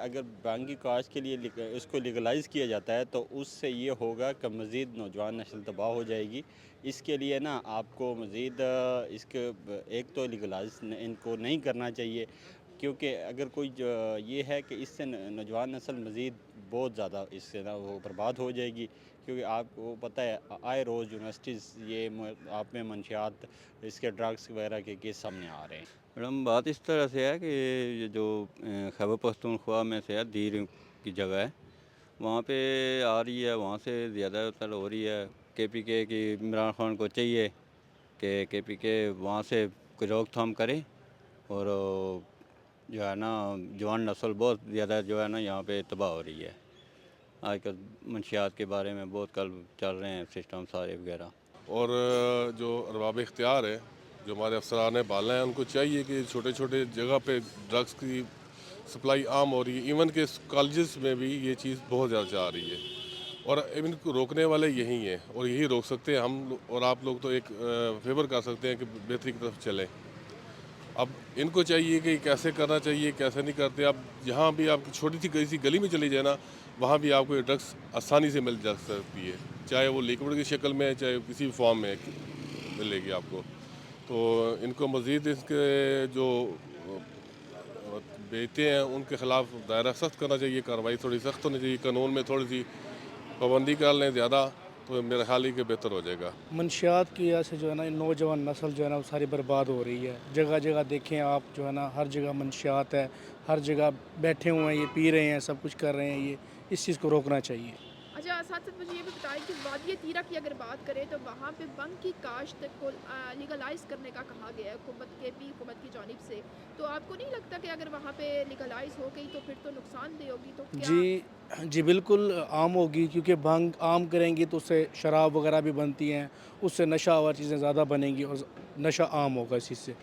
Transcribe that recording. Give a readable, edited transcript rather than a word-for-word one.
اگر بھنگ کی کاشت کے لیے اس کو لیگلائز کیا جاتا ہے تو اس سے یہ ہوگا کہ مزید نوجوان نسل تباہ ہو جائے گی۔ اس کے لیے نا آپ کو مزید اس کے ایک تو لیگلائز ان کو نہیں کرنا چاہیے، کیونکہ اگر کوئی یہ ہے کہ اس سے نوجوان نسل مزید بہت زیادہ اس سے نا وہ برباد ہو جائے گی، کیونکہ آپ کو پتہ ہے آئے روز یونیورسٹیز یہ آپ میں منشیات اس کے ڈرگس وغیرہ کے کیس سامنے آ رہے ہیں۔ میڈم بات اس طرح سے ہے کہ یہ جو خیبر پختونخوا میں سے ہے دیر کی جگہ ہے، وہاں پہ آ رہی ہے، وہاں سے زیادہ تر ہو رہی ہے۔ KPK کی عمران خان کو چاہیے کہ KPK وہاں سے کوئی روک تھام کرے، اور جو ہے نا جوان نسل بہت زیادہ جو ہے نا یہاں پہ تباہ ہو رہی ہے۔ آج کل منشیات کے بارے میں بہت کل چل رہے ہیں سسٹم سارے وغیرہ۔ اور جو ارباب اختیار ہے، جو ہمارے افسران بالا ہیں، ان کو چاہیے کہ چھوٹے چھوٹے جگہ پہ ڈرگس کی سپلائی عام ہو رہی ہے، ایون کہ کالجز میں بھی یہ چیز بہت زیادہ جا رہی ہے، اور ان کو روکنے والے یہی ہیں اور یہی روک سکتے ہیں ہم، اور آپ لوگ تو ایک فیور کر سکتے ہیں کہ بہتری کی طرف چلیں۔ اب ان کو چاہیے کہ کیسے کرنا چاہیے، کیسے نہیں کرتے۔ اب جہاں بھی آپ کی چھوٹی سی کسی گلی میں چلی جائے نا، وہاں بھی آپ کو یہ ڈرگس آسانی سے مل جا سکتی ہے، چاہے وہ لیکوڈ کی شکل میں، چاہے کسی بھی فارم میں ملے گی آپ کو۔ تو ان کو مزید اس کے جو بیچتے ہیں ان کے خلاف دائرہ سخت کرنا چاہیے، کارروائی تھوڑی سخت ہونی چاہیے، قانون میں تھوڑی سی پابندی کر لیں زیادہ، تو میرا خیال ہے کہ بہتر ہو جائے گا۔ منشیات کی وجہ سے جو ہے نا نوجوان نسل جو ہے نا وہ ساری برباد ہو رہی ہے۔ جگہ جگہ دیکھیں آپ جو ہے نا ہر جگہ منشیات ہے، ہر جگہ بیٹھے ہوئے ہیں، یہ پی رہے ہیں، سب کچھ کر رہے ہیں، یہ اس چیز کو روکنا چاہیے۔ اچھا ساتھ ساتھ مجھے یہ بھی بتائیں کہ وادی تیرہ کی اگر بات کریں تو وہاں پہ بھنگ کی کاشت کو لیگلائز کرنے کا کہا گیا ہے حکومت کی جانب سے، تو آپ کو نہیں لگتا کہ اگر وہاں پہ لیگلائز ہو گئی تو پھر تو نقصان دہ ہوگی؟ تو کیا جی بالکل عام ہوگی، کیونکہ بھنگ عام کریں گی تو اس سے شراب وغیرہ بھی بنتی ہیں، اس سے نشہ اور چیزیں زیادہ بنیں گی اور نشہ عام ہوگا اسی سے۔